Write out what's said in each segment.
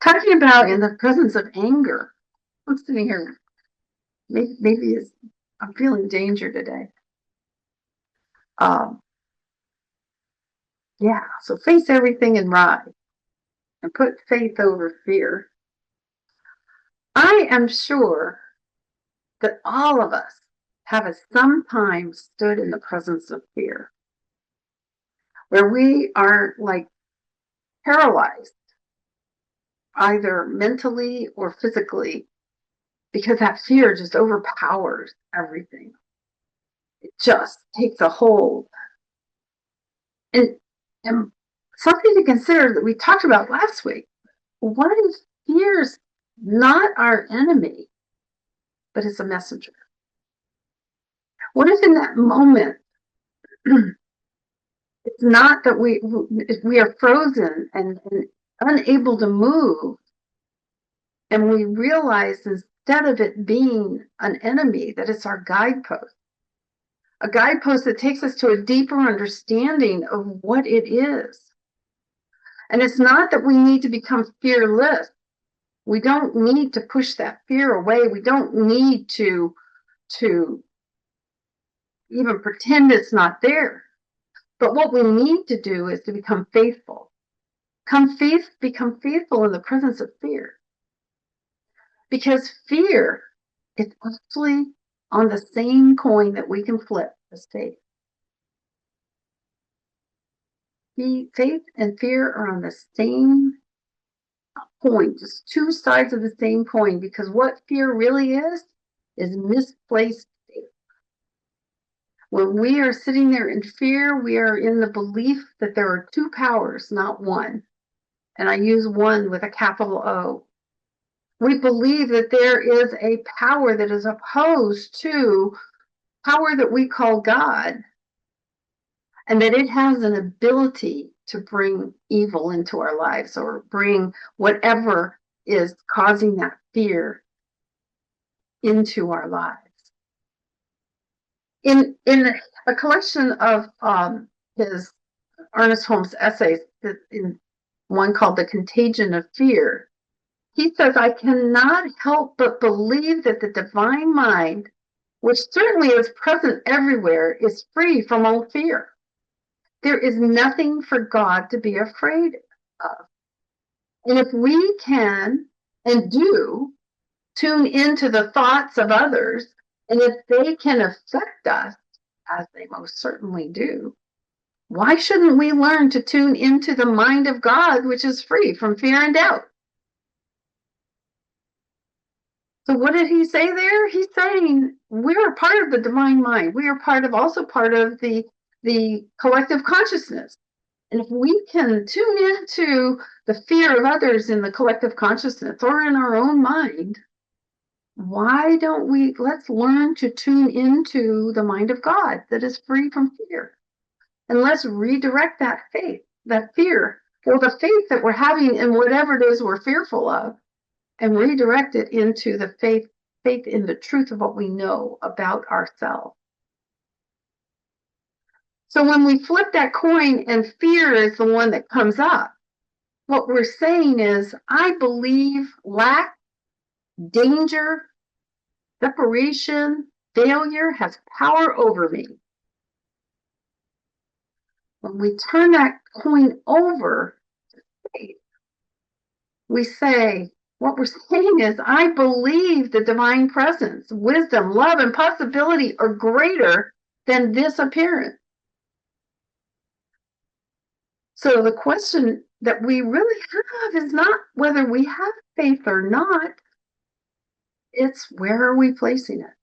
talking about in the presence of anger. I'm sitting here, maybe I'm feeling danger today. Um, yeah, so face everything and ride and put faith over fear. I am sure that all of us have at some time stood in the presence of fear, where we are like paralyzed, either mentally or physically, because that fear just overpowers everything. It just takes a hold. And, and something to consider that we talked about last week. What if fear's not our enemy, but it's a messenger? What if in that moment it's not that we are frozen and unable to move, and we realize instead of it being an enemy, that it's our guidepost, a guidepost that takes us to a deeper understanding of what it is. And it's not that we need to become fearless. We don't need to push that fear away. We don't need to even pretend it's not there. But what we need to do is to become faithful. Become faithful in the presence of fear. Because fear is actually on the same coin that we can flip as faith. Faith and fear are on the same coin, just two sides of the same coin, because what fear really is misplaced faith. When we are sitting there in fear, we are in the belief that there are two powers, not one. And I use one with a capital O. We believe that there is a power that is opposed to power that we call God, and that it has an ability to bring evil into our lives or bring whatever is causing that fear into our lives. In a collection of his Ernest Holmes essays, in one called The Contagion of Fear, he says, I cannot help but believe that the divine mind, which certainly is present everywhere, is free from all fear. There is nothing for God to be afraid of. And if we can and do tune into the thoughts of others, and if they can affect us, as they most certainly do, why shouldn't we learn to tune into the mind of God, which is free from fear and doubt? So what did he say there? He's saying we're a part of the divine mind. We are also part of the collective consciousness. And if we can tune into the fear of others in the collective consciousness or in our own mind, why don't let's learn to tune into the mind of God that is free from fear. And let's redirect that fear, or the faith that we're having in whatever it is we're fearful of, and redirect it into the faith in the truth of what we know about ourselves. So when we flip that coin and fear is the one that comes up, what we're saying is, I believe lack, danger, separation, failure has power over me. When we turn that coin over to faith, we say, what we're saying is, I believe the divine presence, wisdom, love, and possibility are greater than this appearance. So the question that we really have is not whether we have faith or not, it's where are we placing it?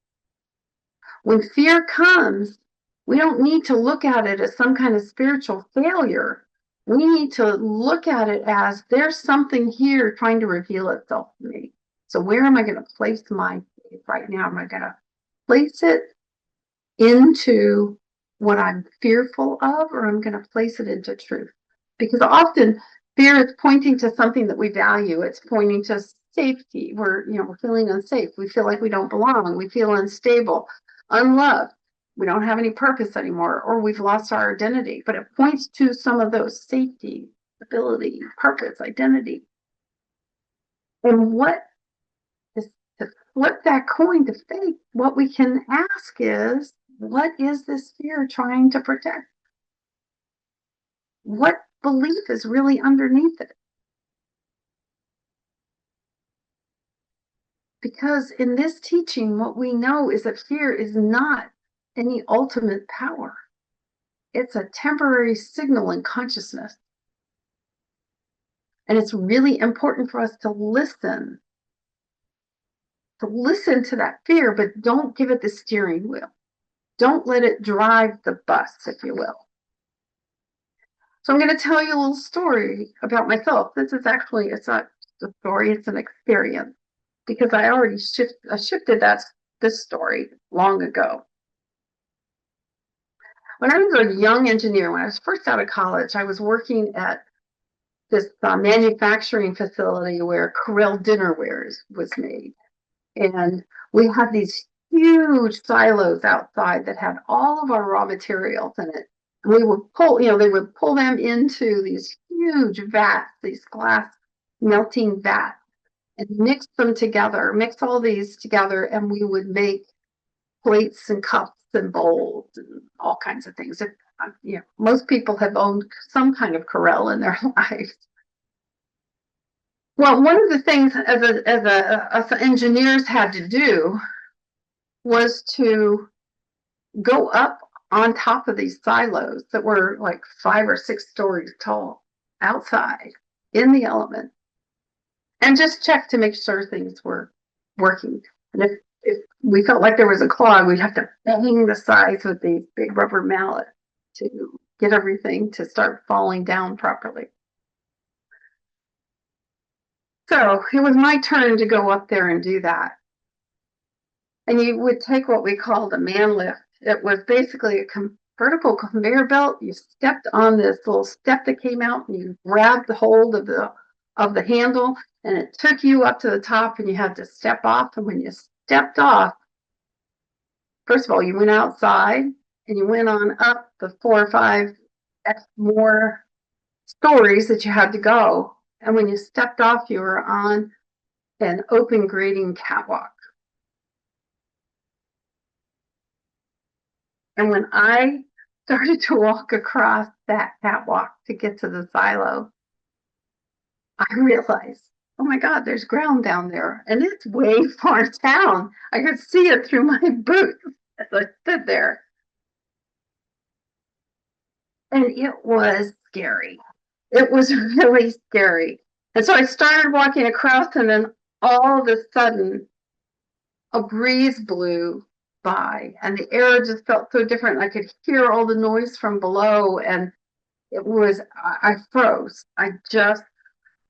When fear comes, we don't need to look at it as some kind of spiritual failure. We need to look at it as there's something here trying to reveal itself to me. So where am I going to place my faith right now? Am I going to place it into what I'm fearful of, or I'm going to place it into truth? Because often fear is pointing to something that we value. It's pointing to safety. We're feeling unsafe. We feel like we don't belong. We feel unstable, unloved. We don't have any purpose anymore, or we've lost our identity. But it points to some of those: safety, stability, purpose, identity. And what is to flip that coin to faith, what we can ask is, what is this fear trying to protect? What belief is really underneath it? Because in this teaching, what we know is that fear is not any ultimate power. It's a temporary signal in consciousness. And it's really important for us to listen to that fear, but don't give it the steering wheel. Don't let it drive the bus, if you will. So I'm going to tell you a little story about myself. This is actually, it's not a story, it's an experience, because I already shifted this story long ago. When I was a young engineer, when I was first out of college, I was working at this manufacturing facility where Corelle dinnerware was made. And we had these huge silos outside that had all of our raw materials in it. And we would pull, they would pull them into these huge vats, these glass melting vats, and mix them together, mix all these together, and we would make plates and cups and bowls and all kinds of things. Most people have owned some kind of Corelle in their lives. Well, one of the things as engineers had to do was to go up on top of these silos that were like 5 or 6 stories tall outside in the element and just check to make sure things were working. And if we felt like there was a clog, we'd have to bang the sides with these big rubber mallets to get everything to start falling down properly. So it was my turn to go up there and do that. And you would take what we called a man lift. It was basically a vertical conveyor belt. You stepped on this little step that came out and you grabbed the hold of the handle, and it took you up to the top, and you had to step off. And when you stepped off, first of all, you went outside and you went on up the 4 or 5 more stories that you had to go. And when you stepped off, you were on an open grading catwalk. And when I started to walk across that catwalk to get to the silo, I realized, oh my God, there's ground down there. And it's way far down. I could see it through my boots as I stood there. And it was scary. It was really scary. And so I started walking across, and then all of a sudden, a breeze blew by, and the air just felt so different. I could hear all the noise from below, and I froze. I just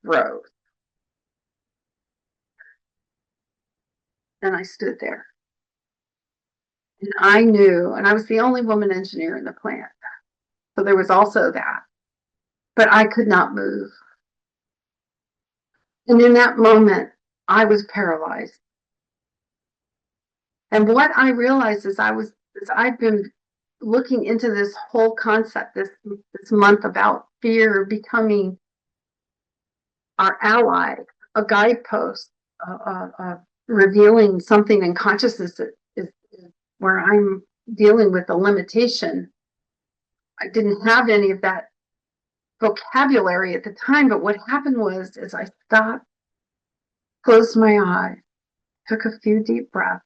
froze. And I stood there. And I knew, and I was the only woman engineer in the plant. So there was also that. But I could not move. And in that moment, I was paralyzed. And what I realized is I've been looking into this whole concept this month about fear becoming our ally, a guidepost, revealing something in consciousness that is where I'm dealing with a limitation. I didn't have any of that vocabulary at the time, but what happened was I stopped, closed my eyes, took a few deep breaths,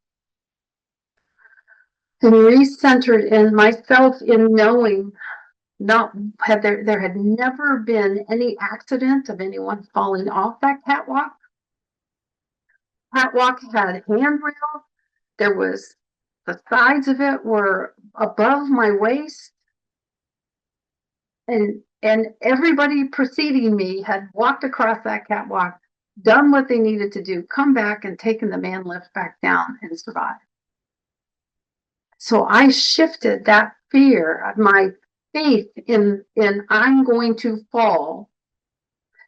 and recentered in myself in knowing there had never been any accident of anyone falling off that catwalk. Catwalk had handrails. The sides of it were above my waist, and everybody preceding me had walked across that catwalk, done what they needed to do, come back and taken the man lift back down and survived. So I shifted that fear of my faith in I'm going to fall,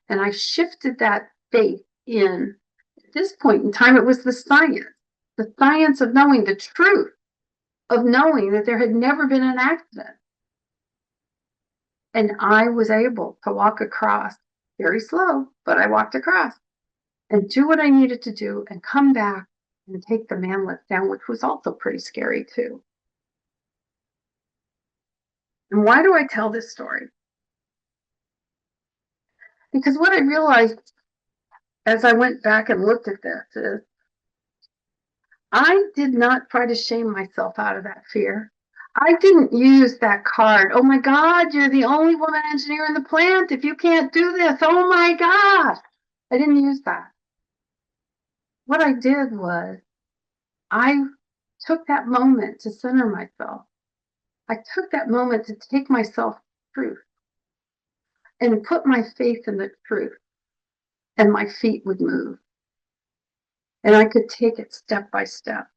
and I shifted that faith in, at this point in time, it was the science of knowing the truth, of knowing that there had never been an accident. And I was able to walk across, very slow, but I walked across. and do what I needed to do and come back and take the man lift down, which was also pretty scary too. And why do I tell this story? Because what I realized as I went back and looked at this is I did not try to shame myself out of that fear. I didn't use that card. Oh my God, you're the only woman engineer in the plant. If you can't do this, oh my gosh. I didn't use that. What I did was I took that moment to center myself. I took that moment to take myself truth and put my faith in the truth, and my feet would move. And I could take it step by step.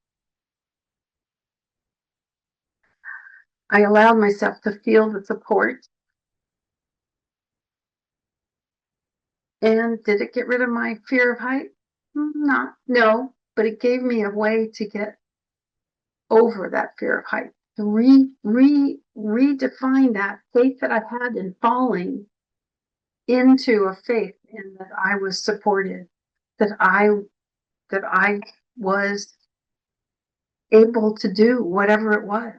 I allowed myself to feel the support. And did it get rid of my fear of height? No, but it gave me a way to get over that fear of height, to redefine that faith that I had in falling into a faith in that I was supported, that I was able to do whatever it was.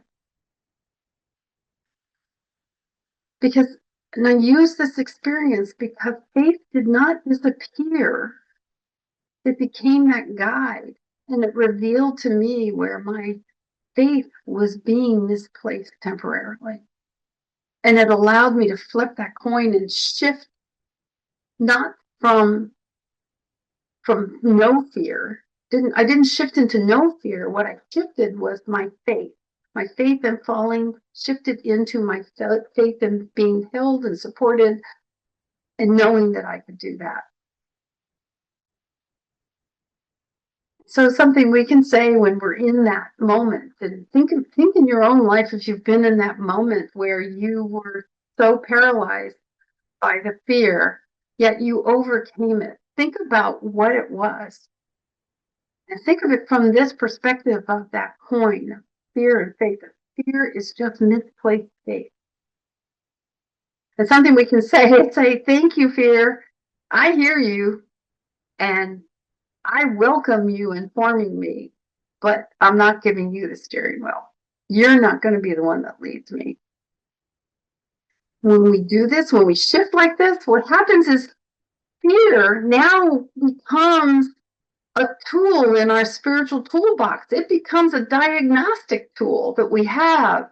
Because, and I use this experience because faith did not disappear. It became that guide, and it revealed to me where my faith was being misplaced temporarily. And it allowed me to flip that coin and shift, not from no fear. I didn't shift into no fear. What I shifted was my faith. My faith in falling shifted into my faith in being held and supported and knowing that I could do that. So something we can say when we're in that moment, and think in your own life if you've been in that moment where you were so paralyzed by the fear, yet you overcame it. Think about what it was. And think of it from this perspective of that coin, fear and faith. Fear is just misplaced faith. It's something we can say, thank you, fear. I hear you, and I welcome you informing me, but I'm not giving you the steering wheel. You're not going to be the one that leads me. When we do this, when we shift like this, what happens is fear now becomes a tool in our spiritual toolbox. It becomes a diagnostic tool that we have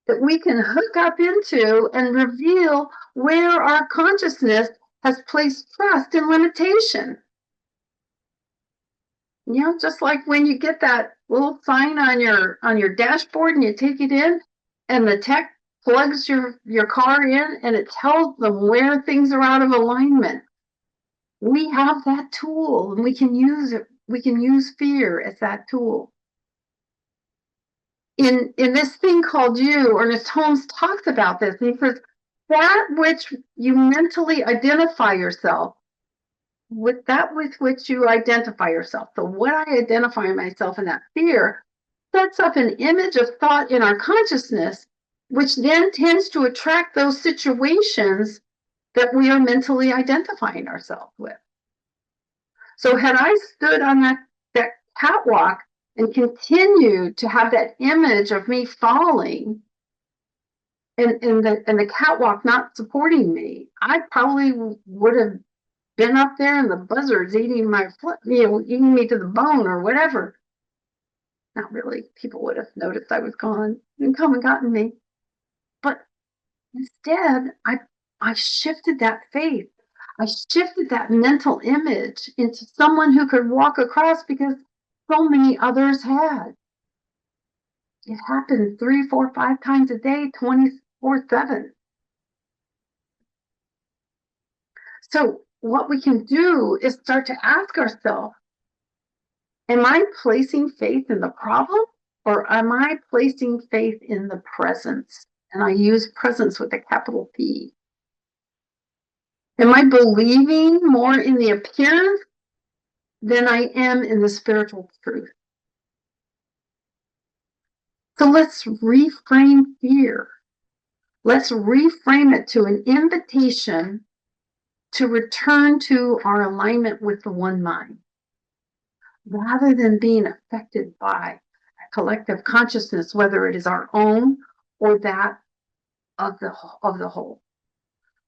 that we can hook up into and reveal where our consciousness has placed trust and limitation. You know, just like when you get that little sign on your dashboard and you take it in and the tech plugs your car in and it tells them where things are out of alignment. We have that tool and we can use it. We can use fear as that tool. In this thing called You, Ernest Holmes talks about this. He says, that which you mentally identify yourself with, that with which you identify yourself. So what I identify myself in that fear sets up an image of thought in our consciousness, which then tends to attract those situations that we are mentally identifying ourselves with. So had I stood on that catwalk and continued to have that image of me falling and the catwalk not supporting me, I probably would have been up there and the buzzards eating my foot, eating me to the bone or whatever. Not really. People would have noticed I was gone and come and gotten me. But instead, I shifted that faith. I shifted that mental image into someone who could walk across because so many others had. It happened 3, 4, 5 times a day, 24/7. So what we can do is start to ask ourselves, am I placing faith in the problem or am I placing faith in the presence? And I use presence with a capital P. Am I believing more in the appearance than I am in the spiritual truth? So let's reframe fear. Let's reframe it to an invitation to return to our alignment with the one mind, rather than being affected by a collective consciousness, whether it is our own or that of the whole.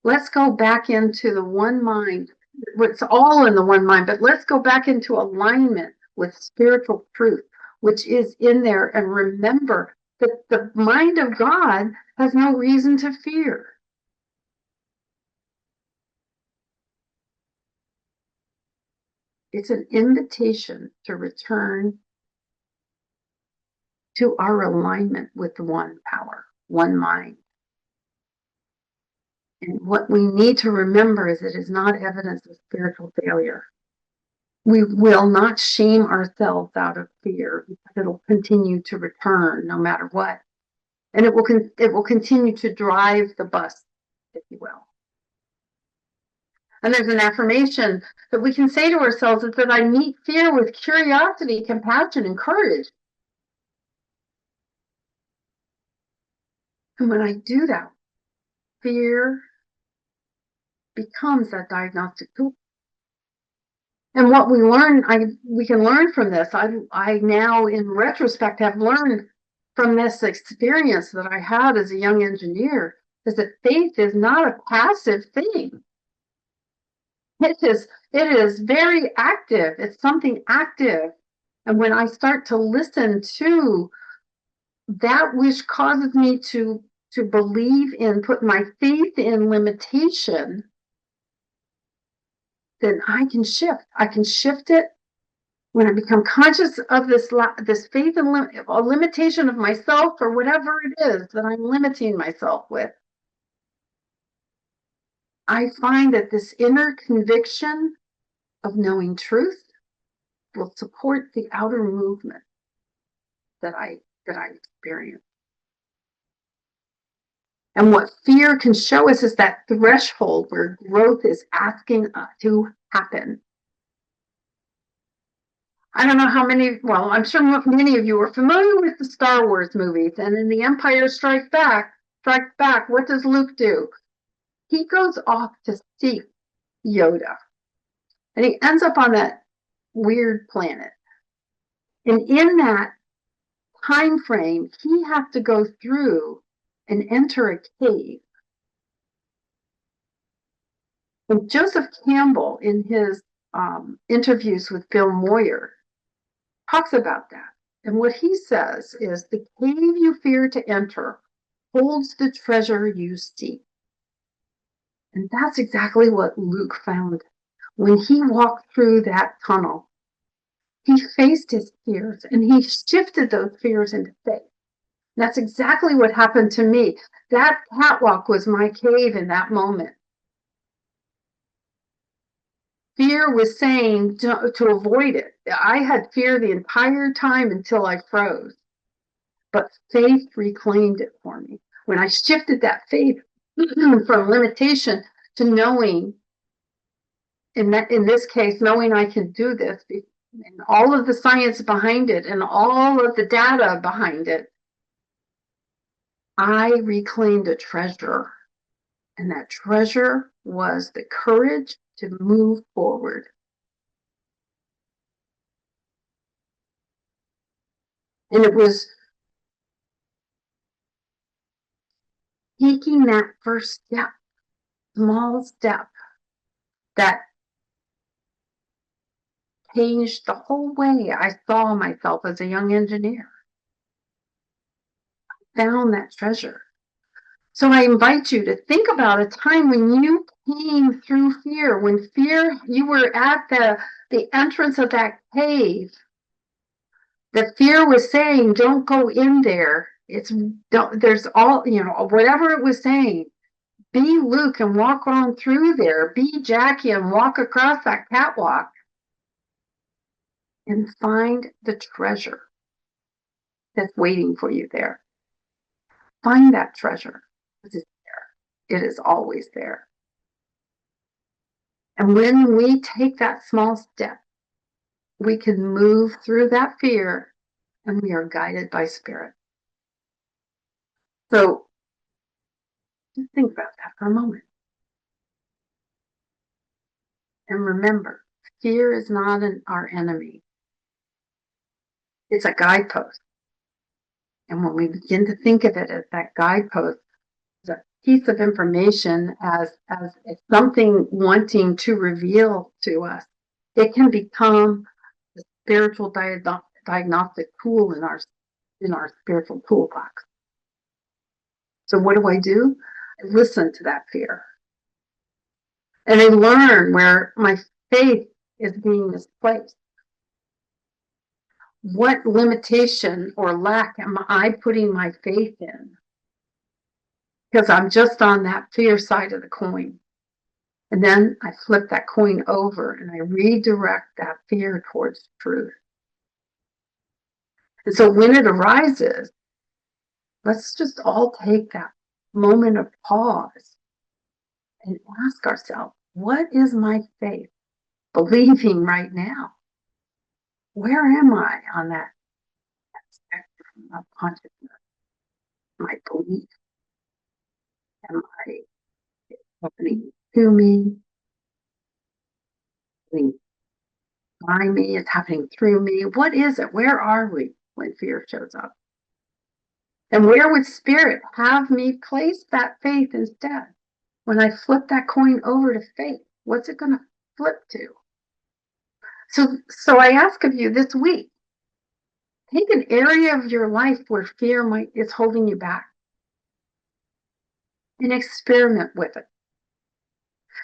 Let's go back into the one mind. It's all in the one mind, but let's go back into alignment with spiritual truth, which is in there, and remember that the mind of God has no reason to fear. It's an invitation to return to our alignment with one power, one mind. And what we need to remember is it is not evidence of spiritual failure. We will not shame ourselves out of fear, because it'll continue to return no matter what. And it will continue to drive the bus, if you will. And there's an affirmation that we can say to ourselves, is that I meet fear with curiosity, compassion, and courage. And when I do that, fear becomes that diagnostic tool. And what we learn, we can learn from this. I now, in retrospect, have learned from this experience that I had as a young engineer, is that faith is not a passive thing. It is very active. It's something active. And when I start to listen to that which causes me to believe in, put my faith in limitation, then I can shift. I can shift it when I become conscious of this faith and a limitation of myself, or whatever it is that I'm limiting myself with. I find that this inner conviction of knowing truth will support the outer movement that I experience. And what fear can show us is that threshold where growth is asking to happen. I don't know how many, well, I'm sure many of you are familiar with the Star Wars movies. And in The Empire Strikes Back, what does Luke do? He goes off to seek Yoda. And he ends up on that weird planet. And in that time frame, he has to go through and enter a cave. And Joseph Campbell, in his interviews with Bill Moyer, talks about that. And what he says is, the cave you fear to enter holds the treasure you seek. And that's exactly what Luke found. When he walked through that tunnel, he faced his fears and he shifted those fears into faith. That's exactly what happened to me. That catwalk was my cave in that moment. Fear was saying to avoid it. I had fear the entire time until I froze. But faith reclaimed it for me. When I shifted that faith from limitation to knowing, in this case, knowing I can do this, and all of the science behind it and all of the data behind it, I reclaimed a treasure. And that treasure was the courage to move forward. And it was taking that first step, small step, that changed the whole way I saw myself as a young engineer. I found that treasure. So I invite you to think about a time when you came through fear, when you were at the entrance of that cave. The fear was saying, don't go in there. There's all, whatever it was saying. Be Luke and walk on through there. Be Jackie and walk across that catwalk and find the treasure that's waiting for you there. Find that treasure. It is there. It is always there. And when we take that small step, we can move through that fear, and we are guided by spirit. So just think about that for a moment. And remember, fear is not our enemy. It's a guidepost. And when we begin to think of it as that guidepost, as a piece of information, as something wanting to reveal to us, it can become the spiritual diagnostic tool in our spiritual toolbox. So what do? I listen to that fear. And I learn where my faith is being misplaced. What limitation or lack am I putting my faith in? Because I'm just on that fear side of the coin. And then I flip that coin over and I redirect that fear towards truth. And so when it arises, let's just all take that moment of pause and ask ourselves, what is my faith believing right now? Where am I on that spectrum of consciousness? My belief? Am I happening to me? Happening by me? It's happening through me. What is it? Where are we when fear shows up? And where would spirit have me place that faith instead? When I flip that coin over to faith, what's it going to flip to? So I ask of you this week, take an area of your life where fear is holding you back and experiment with it.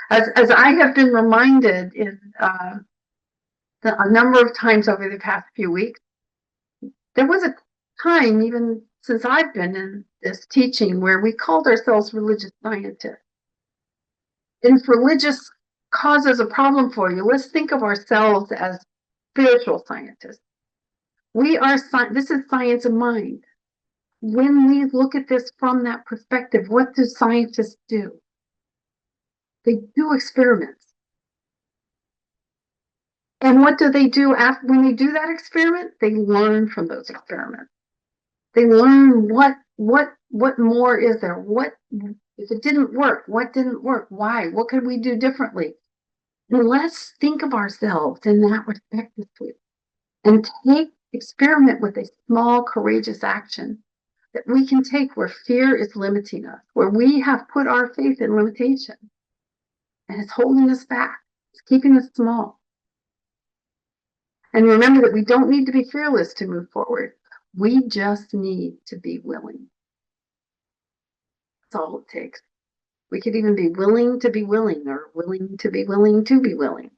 As I have been reminded in a number of times over the past few weeks, there was a time, even since I've been in this teaching, where we called ourselves religious scientists. And if religious causes a problem for you, let's think of ourselves as spiritual scientists. This is science of mind. When we look at this from that perspective, what do scientists do? They do experiments. And what do they do when they do that experiment? They learn from those experiments. They learn what more is there? What if it didn't work? What didn't work? Why? What could we do differently? And let's think of ourselves in that respect this week and experiment with a small, courageous action that we can take where fear is limiting us, where we have put our faith in limitation and it's holding us back. It's keeping us small. And remember that we don't need to be fearless to move forward. We just need to be willing. That's all it takes. We could even be willing to be willing or willing to be willing to be willing.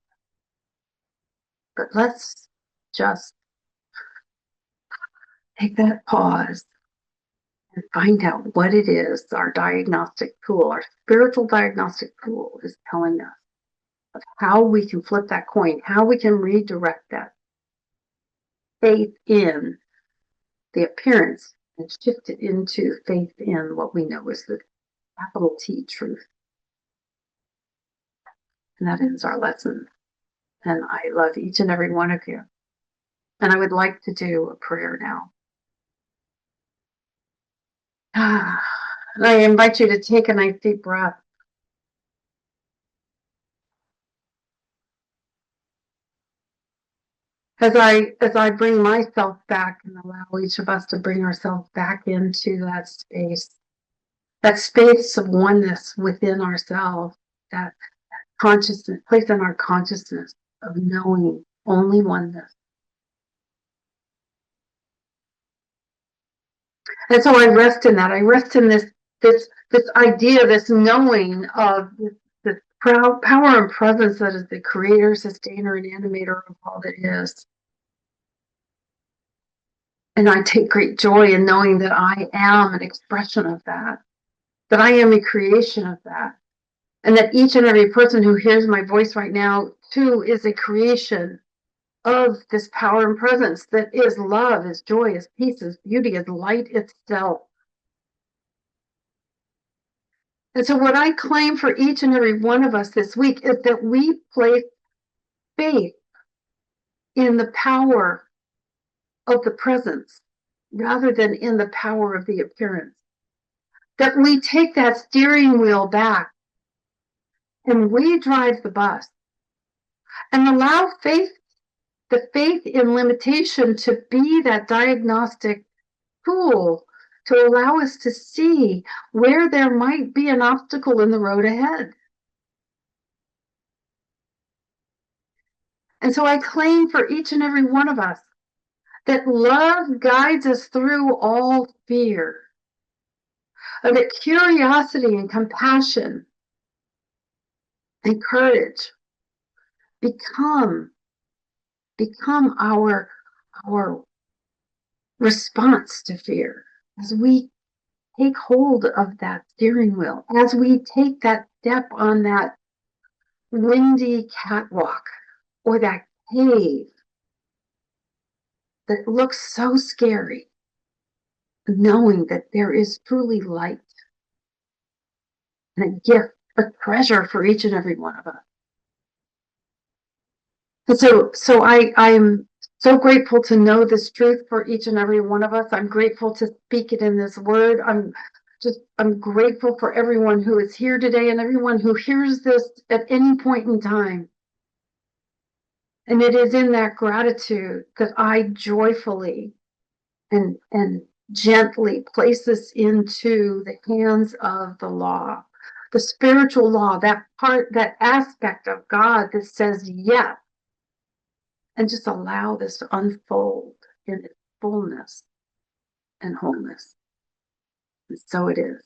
But let's just take that pause and find out what it is our diagnostic tool, our spiritual diagnostic tool is telling us of how we can flip that coin, how we can redirect that faith in the appearance and shift it into faith in what we know is the capital T truth. And that ends our lesson. And I love each and every one of you. And I would like to do a prayer now. And I invite you to take a nice deep breath. As I bring myself back and allow each of us to bring ourselves back into that space of oneness within ourselves, that consciousness, place in our consciousness of knowing only oneness. And so I rest in that. I rest in this idea, this knowing of this power and presence that is the creator, sustainer, and animator of all that is. And I take great joy in knowing that I am an expression of that I am a creation of that. And that each and every person who hears my voice right now, too, is a creation of this power and presence that is love, is joy, is peace, is beauty, is light itself. And so what I claim for each and every one of us this week is that we place faith in the power of the presence rather than in the power of the appearance. That we take that steering wheel back and we drive the bus. and allow the faith in limitation to be that diagnostic tool to allow us to see where there might be an obstacle in the road ahead. And so I claim for each and every one of us that love guides us through all fear, and that curiosity and compassion and courage become our response to fear as we take hold of that steering wheel, as we take that step on that windy catwalk or that cave that looks so scary, knowing that there is truly light and a gift, a treasure for each and every one of us. And so I'm so grateful to know this truth for each and every one of us. I'm grateful to speak it in this word. I'm grateful for everyone who is here today and everyone who hears this at any point in time. And it is in that gratitude that I joyfully and gently place this into the hands of the law, the spiritual law, that part, that aspect of God that says yes, and just allow this to unfold in its fullness and wholeness. And so it is.